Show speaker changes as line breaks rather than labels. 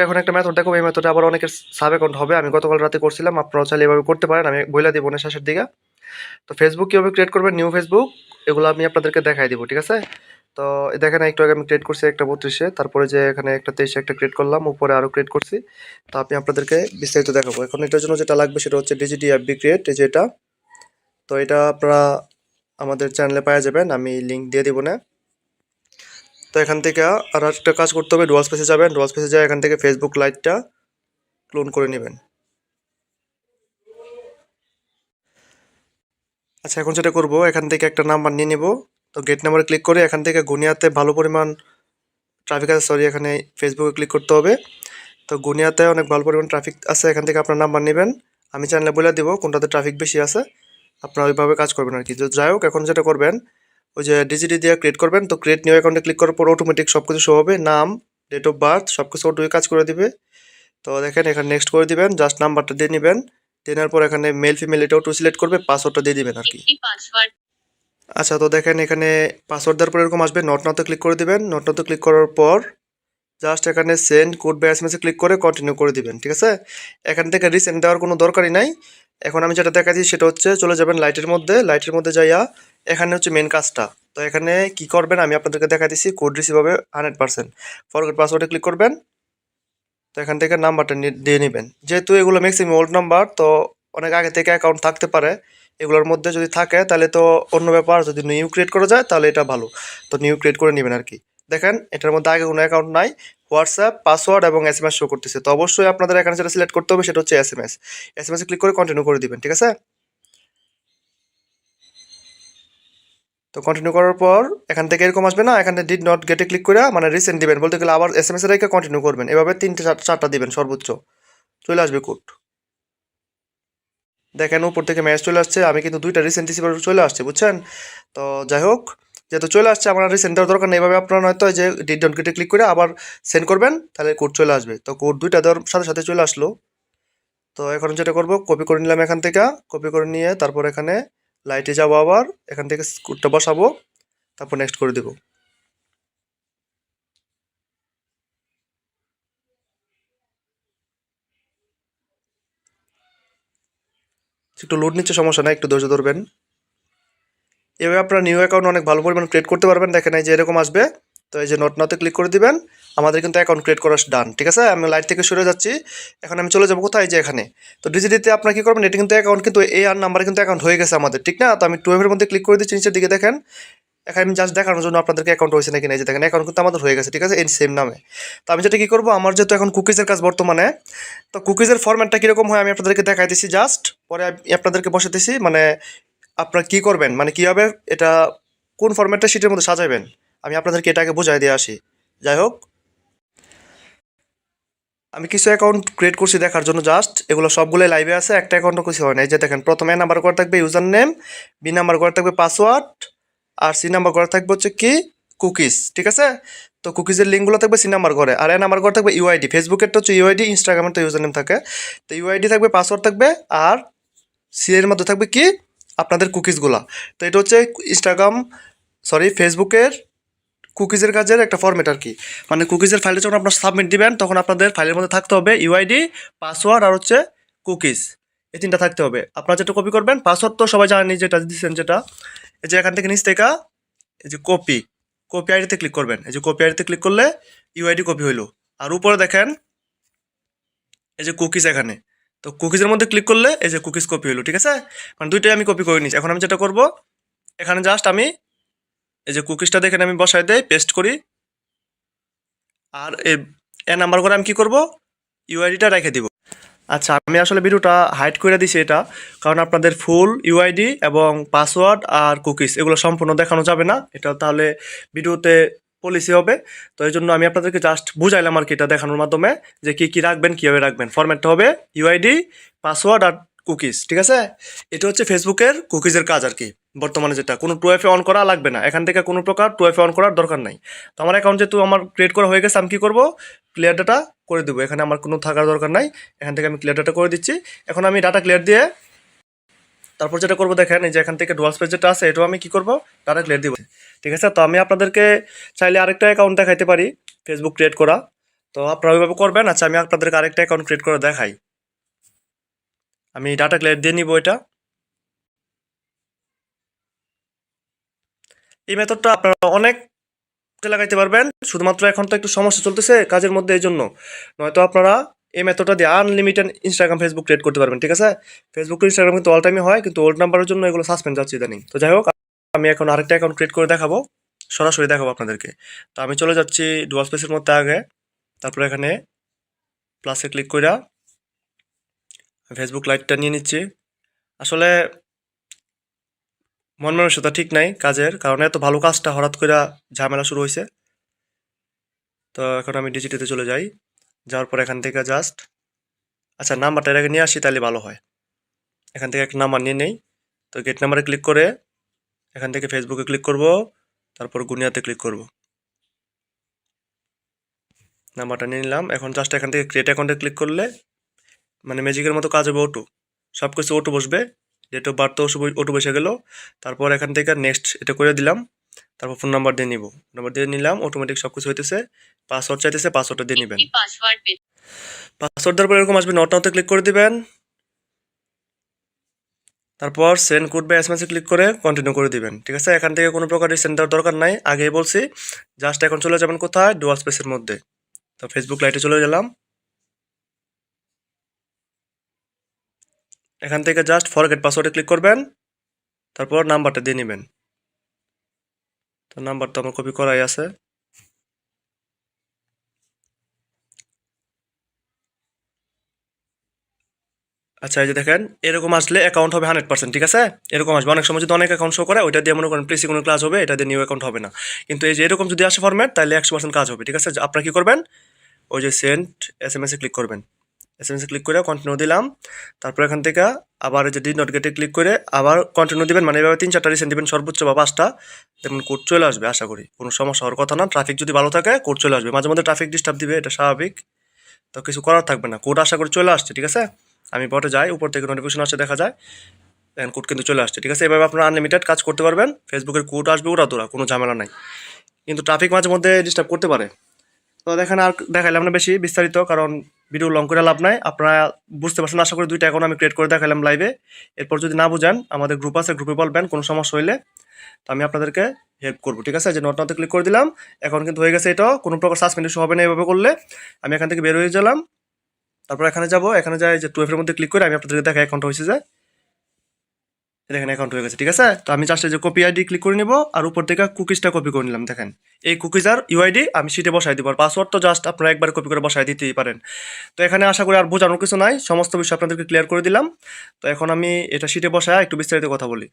এখন একটা মেথড দেখো, এই মেথডে আবার অনেকের সাব অ্যাকাউন্ট হবে। আমি গতকাল রাতে করছিলাম, আপনারাও চাইলে এভাবে করতে পারেন। আমি বইলা দিব শেষের দিকে। তো ফেসবুক কীভাবে ক্রিয়েট করবেন, নিউ ফেসবুক, এগুলো আমি আপনাদেরকে দেখাই দিব, ঠিক আছে? তো দেখেন একটু আগে আমি ক্রিয়েট করছি একটা 32-এ, তারপরে যে এখানে একটা 23-এ একটা ক্রিয়েট করলাম, উপরে আরও ক্রিয়েট করছি। তো আমি আপনাদেরকে বিস্তারিত দেখাবো। এখন এটার জন্য যেটা লাগবে সেটা হচ্ছে ডিজিটি এফবি ক্রিয়েট, এই যে এটা। তো এটা আপনারা আমাদের চ্যানেলে পাওয়া যাবেন, আমি লিঙ্ক দিয়ে দিব না। তো এখান থেকে আর একটা কাজ করতে হবে, ডুয়াল স্পেসে যাবেন, ডুয়াল স্পেসে যায় এখান থেকে ফেসবুক লাইটটা ক্লোন করে নেবেন। আচ্ছা, এখন যেটা করবো, এখান থেকে একটা নাম্বার নিয়ে নেব। তো গেট নাম্বারে ক্লিক করে এখান থেকে গুনিয়াতে ভালো পরিমাণ ট্রাফিক আছে, সরি, এখানে ফেসবুকে ক্লিক করতে হবে। তো গুনিয়াতে অনেক ভালো পরিমাণ ট্রাফিক আছে, এখান থেকে আপনার নাম্বার নেবেন। আমি চ্যানেলে বলে দিব কোনটাতে ট্রাফিক বেশি আছে, আপনারা ওইভাবে কাজ করবেন আর কি। তো যাই হোক, এখন যেটা করবেন, ওই যে ডিজিটি দিয়ে ক্রিয়েট করবেন। তো ক্রিয়েট নিউ অ্যাকাউন্টে ক্লিক করার পর অটোমেটিক সব কিছু শো হবে, নাম, ডেট অফ বার্থ, সব কিছু অটোই কাজ করে দিবে। তো দেখেন এখানে নেক্সট করে দিবেন, জাস্ট নাম্বারটা দিয়ে নেবেন। দেওয়ার পর এখানে মেল ফিমেল এটাও টু সিলেক্ট করবে, পাসওয়ার্ডটা দিয়ে দিবেন আর কি। আচ্ছা, তো দেখেন এখানে পাসওয়ার্ড দেওয়ার পর এরকম আসবে, নট নাওতে ক্লিক করে দিবেন। নট নাওতে ক্লিক করার পর জাস্ট এখানে সেন্ড কোড বা এসএমএস ক্লিক করে কন্টিনিউ করে দিবেন, ঠিক আছে? এখান থেকে রিসেন্ড দেওয়ার কোনো দরকারই নাই। এখন আমি যেটা দেখাচ্ছি সেটা হচ্ছে, চলে যাবেন লাইটের মধ্যে, লাইটের মধ্যে যাইয়া এখানে হচ্ছে মেন কাজটা। তো এখানে কি করবেন আমি আপনাদেরকে দেখা দিচ্ছি, কোড রিসিভ হবে 100%। ফরগেট পাসওয়ার্ডে ক্লিক করবেন। তো এখান থেকে নাম্বারটা দিয়ে নেবেন। যেহেতু এগুলো ম্যাক্সিমাম ওল্ড নাম্বার, তো অনেক আগে থেকে অ্যাকাউন্ট থাকতে পারে। এগুলোর মধ্যে যদি থাকে তাহলে তো অন্য ব্যাপার, যদি নিউ ক্রিয়েট করা যায় তাহলে এটা ভালো। তো নিউ ক্রিয়েট করে নেবেন আর কি। দেখেন এটার মধ্যে আগে কোনো অ্যাকাউন্ট নাই, হোয়াটসঅ্যাপ, পাসওয়ার্ড এবং এসএমএস শো করতেছে। তো অবশ্যই আপনাদের এখানে যেটা সিলেক্ট করতে হবে সেটা হচ্ছে এসএমএস। এসএমএস ক্লিক করে কন্টিনিউ করে দিবেন, ঠিক আছে? তো কন্টিনিউ করার পর এখান থেকে এরকম আসবে না, এখানে ডিড নট গেটে ক্লিক করে মানে রিসেন্ট দিবেন, বলতে গেলে আবার এসএমএস এর রেখে কন্টিনিউ করবেন। এভাবে 3টে 4টা দিবেন সর্বোচ্চ, চলে আসবে কোড। দেখেন উপর থেকে ম্যাচ চলে আসছে, আমি কিন্তু 2টা রিসেন্ট রিসিভার চলে আসছে, বুঝছেন? তো যাই হোক, যেহেতু চলে আসছে আমার রিসেন্ট দেওয়ার দরকার নেই। এভাবে আপনারা নয়তো যে ডিড ডট গেটে ক্লিক করে আবার সেন্ড করবেন, তাহলে কোড চলে আসবে। তো কোড 2টা দেওয়ার সাথে সাথে চলে আসলো। তো এখন যেটা করব, কপি করে নিলাম এখান থেকে, কপি করে নিয়ে তারপর এখানে লাইটে যাবো, আবার এখান থেকে কোডটা বসাবো, তারপর নেক্সট করে দেবো। একটু লোড নিচ্ছে, সমস্যা নাই, একটু ধৈর্য ধরবেন। এভাবে আপনারা নিউ অ্যাকাউন্ট অনেক ভালো পরিমাণ ক্রিয়েট করতে পারবেন। দেখেন এই যে এরকম আসবে। তো এই যে নট নাওতে ক্লিক করে দিবেন, আমাদের কিন্তু অ্যাকাউন্ট ক্রিয়েট করা ডান, ঠিক আছে? আমি লাইট থেকে সরে যাচ্ছি, এখন আমি চলে যাবো কোথায়, যে এখানে। তো ডিজিটিতে আপনারা কি করবেন, এটা কিন্তু অ্যাকাউন্ট কিন্তু এই আর নাম্বারে কিন্তু অ্যাকাউন্ট হয়ে গেছে আমাদের, ঠিক না? তো আমি 12 এর মধ্যে ক্লিক করে দিচ্ছি, নিচের দিকে দেখেন। এখানে আমি জাস্ট দেখানোর জন্য আপনাদেরকে অ্যাকাউন্ট হয়েছে নাকি না, এই যে দেখেন অ্যাকাউন্ট কিন্তু আমাদের হয়ে গেছে, ঠিক আছে, এই সেম নামে। তো আমি যেটা কি করবো, আমার যেহেতু এখন কুকিজের কাজ বর্তমানে, তো কুকিজের ফরম্যাটটা কীরকম হয় আমি আপনাদেরকে দেখাই দিচ্ছি জাস্ট, পরে আমি আপনাদেরকে বসাতেছি। মানে আপনারা কি করবেন, মানে কীভাবে এটা কোন ফরম্যাটটা শিটের মধ্যে সাজাবেন, আমি আপনাদেরকে এটা আগে বুঝাই দিয়ে আসি। যাই হোক, আমি কিছু অ্যাকাউন্ট ক্রিয়েট করছি দেখার জন্য, জাস্ট এগুলো সবগুলোই লাইভে আছে, একটা অ্যাকাউন্টও কিছু হয় না। এই যে দেখেন, প্রথমে নাম্বার করা থাকবে ইউজার নেম, বি নাম্বার করা থাকবে পাসওয়ার্ড, আর সি নাম্বার করা থাকবে হচ্ছে কি কুকিজ, ঠিক আছে? তো কুকিজের লিঙ্কগুলো থাকবে সি নাম্বার করে, আর এ নাম্বার করে থাকবে ইউআইডি। ফেসবুকেরটা হচ্ছে ইউআইডি, ইনস্টাগ্রামের তো ইউজার নেম থাকে। তো ইউআইডি থাকবে, পাসওয়ার্ড থাকবে, আর সি এর মধ্যে থাকবে কি আপনাদের কুকিজগুলা। তো এটা হচ্ছে ইনস্টাগ্রাম, সরি, ফেসবুকের কুকিজের কাজের একটা ফরম্যাট আর কি। মানে কুকিজের ফাইলটা যখন আপনার সাবমিট দিবেন, তখন আপনাদের ফাইলের মধ্যে থাকতে হবে ইউআইডি, পাসওয়ার্ড আর হচ্ছে কুকিজ, এই 3টা থাকতে হবে। আপনারা যেটা কপি করবেন, পাসওয়ার্ড তো সবাই জানেনি যেটা দিচ্ছেন, যেটা এই যে এখান থেকে নিচ থেকে এই যে কপি, কপি আইডিতে ক্লিক করবেন। এই যে কপি আইডিতে ক্লিক করলে ইউআইডি কপি হইলো। আর উপরে দেখেন এই যে কুকিজ এখানে, তো কুকিজের মধ্যে ক্লিক করলে এই যে কুকিজ কপি হইলো, ঠিক আছে? মানে 2টাই আমি কপি করে নিচ্ছি। এখন আমি যেটা করব, এখানে জাস্ট আমি এই যে কুকিজটা দেখেন আমি বসাই দেই, পেস্ট করি, আর এ নাম্বার করে আমি কি করব, ইউআইডিটা রেখে দিব। আচ্ছা, আমি আসলে ভিডিওটা হাইড করে দিছি এটা, কারণ আপনাদের ফুল ইউআইডি এবং পাসওয়ার্ড আর কুকিজ এগুলো সম্পূর্ণ দেখানো যাবে না, এটা তাহলে ভিডিওতে পলিসি হবে। তো এই জন্য আমি আপনাদেরকে জাস্ট বুঝাইলাম আর কি, এটা দেখানোর মাধ্যমে যে কী কী রাখবেন, কীভাবে রাখবেন। ফরম্যাটটা হবে ইউআইডি, পাসওয়ার্ড আর কুকিজ, ঠিক আছে? এটা হচ্ছে ফেসবুকের কুকিজের কাজ আর কি। বর্তমানে যেটা, কোনো 2FA অন করা লাগবে না, এখান থেকে কোনো প্রকার 2FA অন করার দরকার নাই। তো আমার অ্যাকাউন্ট যেহেতু আমার ক্রিয়েট করা হয়ে গেছে, আমি কী করবো, ক্লিয়ার ডাটা করে দেবো। এখানে আমার কোনো থাকার দরকার নাই, এখান থেকে আমি ক্লিয়ার ডাটা করে দিচ্ছি। এখন আমি ডাটা ক্লিয়ার দিয়ে তারপর যেটা করবো, দেখেন এই যে এখান থেকে ডুয়াল স্পেস যেটা আছে, এটাও আমি কী করবো, ডাটা ক্লিয়ার দিব, ঠিক আছে? তো আমি আপনাদেরকে চাইলে আরেকটা অ্যাকাউন্ট দেখাইতে পারি ফেসবুক ক্রিয়েট করা। তো আপনারা ওইভাবে করবেন। আচ্ছা, আমি আপনাদেরকে আরেকটা অ্যাকাউন্ট ক্রিয়েট করে দেখাই। আমি ডাটা ক্লিয়ার দিয়ে নিব এটা। এই মেথডটা আপনারা অনেক লাগাইতে পারবেন, শুধুমাত্র এখন তো একটু সমস্যা চলতেছে কাজের মধ্যে, এই জন্য। নয়তো আপনারা এই মেথডটা দিয়ে আনলিমিটেড ইনস্টাগ্রাম ফেসবুক ক্রিয়েট করতে পারবেন, ঠিক আছে? ফেসবুক ইনস্টাগ্রাম কিন্তু অল টাইমে হয়, কিন্তু ওল্ড নাম্বারের জন্য এগুলো সাসপেন্ড যাচ্ছে ইদানিং। তো যাই হোক, আমি এখন আরেকটা অ্যাকাউন্ট ক্রিয়েট করে দেখাবো, সরাসরি দেখাবো আপনাদেরকে। তো আমি চলে যাচ্ছি ডুয়াল স্পেসের মধ্যে আগে, তারপরে এখানে প্লাসে ক্লিক করে ফেসবুক লাইটটা নিয়ে নিচ্ছি। আসলে মন মানসিকতা ঠিক নাই কাজের কারণে, এত ভালো কাজটা হঠাৎ করে ঝামেলা শুরু হয়েছে। তো এখন আমি ডিজিটিতে চলে যাই, যাওয়ার পর এখান থেকে জাস্ট আচ্ছা নাম্বারটা এর আগে নিয়ে আসি, তাহলে ভালো হয়। এখান থেকে একটা নাম্বার নিয়ে নেই। তো গেট নাম্বারে ক্লিক করে এখান থেকে ফেসবুকে ক্লিক করব, তারপর গুনিয়াতে ক্লিক করব। নাম্বারটা নিয়ে নিলাম। এখন জাস্ট এখান থেকে ক্রিয়েট অ্যাকাউন্টে ক্লিক করলে মানে ম্যাজিকের মতো কাজ হবে, ওটু সব কিছু ওটু বসবে, ডেট অফ বার্থ ওটু বসে গেল। তারপর এখান থেকে নেক্সট এটা করে দিলাম, তারপর ফোন নাম্বার দিয়ে নিব, নাম্বার দিয়ে নিলাম, অটোমেটিক সব কিছু হইতেছে। পাসওয়ার্ড চাইতেছে, পাসওয়ার্ডটা দিয়ে নেবেন। পাসওয়ার্ড দেওয়ার পর এরকম আসবে, নট নাওতে ক্লিক করে দিবেন। তারপর সেন্ড কোড বা এসএমএস ক্লিক করে কন্টিনিউ করে দিবেন, ঠিক আছে? এখান থেকে কোনো প্রকার সেন্ড দেওয়ার দরকার নাই, আগেই বলছি। জাস্ট এখন চলে যাবেন কোথায়, ডুয়াল স্পেসের মধ্যে। তো ফেসবুক লাইটে চলে গেলাম। এখান থেকে জাস্ট ফরগেট পাসওয়ার্ডে ক্লিক করবেন, তারপর নাম্বারটা দিয়ে নেবেন। তো নাম্বার তো আমার কপি করাই আছে। আচ্ছা, এই যে দেখেন, এরকম আসলে অ্যাকাউন্ট হবে 100%, ঠিক আছে? এরকম আসবে। অনেক সময় যদি অনেক অ্যাকাউন্ট শো করে, ওইটা দিয়ে মনে করেন প্রিসি কোনো ক্লাস হবে, এটা দিয়ে নিউ অ্যাকাউন্ট হবে না। কিন্তু এই যে এরকম যদি আসে ফরম্যাট, তাহলে 100% কাজ হবে, ঠিক আছে? আপনারা কি করবেন, ওই যে সেন্ড এসএমএস ক্লিক করবেন, এসএমএস ক্লিক করে কন্টিনিউ দিলাম। তারপর এখান থেকে আবার এই যে ডি নট গেটে ক্লিক করে আবার কন্টিনিউ দিবেন, মানে এভাবে 3-4টা রিসেন্ট দিবেন সর্বোচ্চ, বা 5টা। দেখুন কোড চলে আসবে, আশা করি কোনো সমস্যা হওয়ার কথা না। ট্রাফিক যদি ভালো থাকে কোড চলে আসবে, মাঝে মধ্যে ট্রাফিক ডিস্টার্ব দিবে, এটা স্বাভাবিক। তো কিছু করার থাকবে না, কোড আশা করি চলে আসছে, ঠিক আছে? আমি বটে যাই, উপর থেকে নোটিফিকেশন আসছে, দেখা যায় দেখেন কোড কিন্তু চলে আসছে, ঠিক আছে? এভাবে আপনারা আনলিমিটেড কাজ করতে পারবেন। ফেসবুকের কোড আসবে উড়াদুরা, কোনো ঝামেলা নাই, কিন্তু ট্রাফিক মাঝে মধ্যে ডিস্টার্ব করতে পারে। তো দেখেন, আর দেখাইলাম না বেশি বিস্তারিত, কারণ ভিডিও লং করে লাভ নাই। আপনারা বুঝতে পারছেন আশা করি, 2টা এখন আমি ক্রিয়েট করে দেখাইলাম লাইভে। এরপর যদি না বুঝেন, আমাদের গ্রুপ আছে, গ্রুপে বলবেন কোনো সমস্যা হইলে, তো আমি আপনাদেরকে হেল্প করবো, ঠিক আছে? যে নট নাওতে ক্লিক করে দিলাম, এখন কিন্তু হয়ে গেছে। এটাও কোনো প্রকার সাসপেন্ড ইস্যু হবে না এভাবে করলে। আমি এখান থেকে বের হয়ে গেলাম, তারপর এখানে যাব, এখানে যাই যে 2F এর মধ্যে ক্লিক করে আমি আপনাদেরকে দেখাই অ্যাকাউন্ট হয়েছে যে, দেখেন অ্যাকাউন্ট হয়ে গেছে, ঠিক আছে? তো আমি জাস্ট যে কপি আইডি ক্লিক করে নিব, আর উপর থেকে কুকিজটা কপি করে নিলাম। দেখেন এই কুকিজ আর ইউআইডি আমি শিটে বসাই দিব, আর পাসওয়ার্ড তো জাস্ট আপনারা একবার কপি করে বসাই দিতেই পারেন। তো এখানে আশা করি আর বোঝানোর কিছু নাই, সমস্ত বিষয় আপনাদেরকে ক্লিয়ার করে দিলাম। তো এখন আমি এটা শিটে বসায় একটু বিস্তারিত কথা বলি।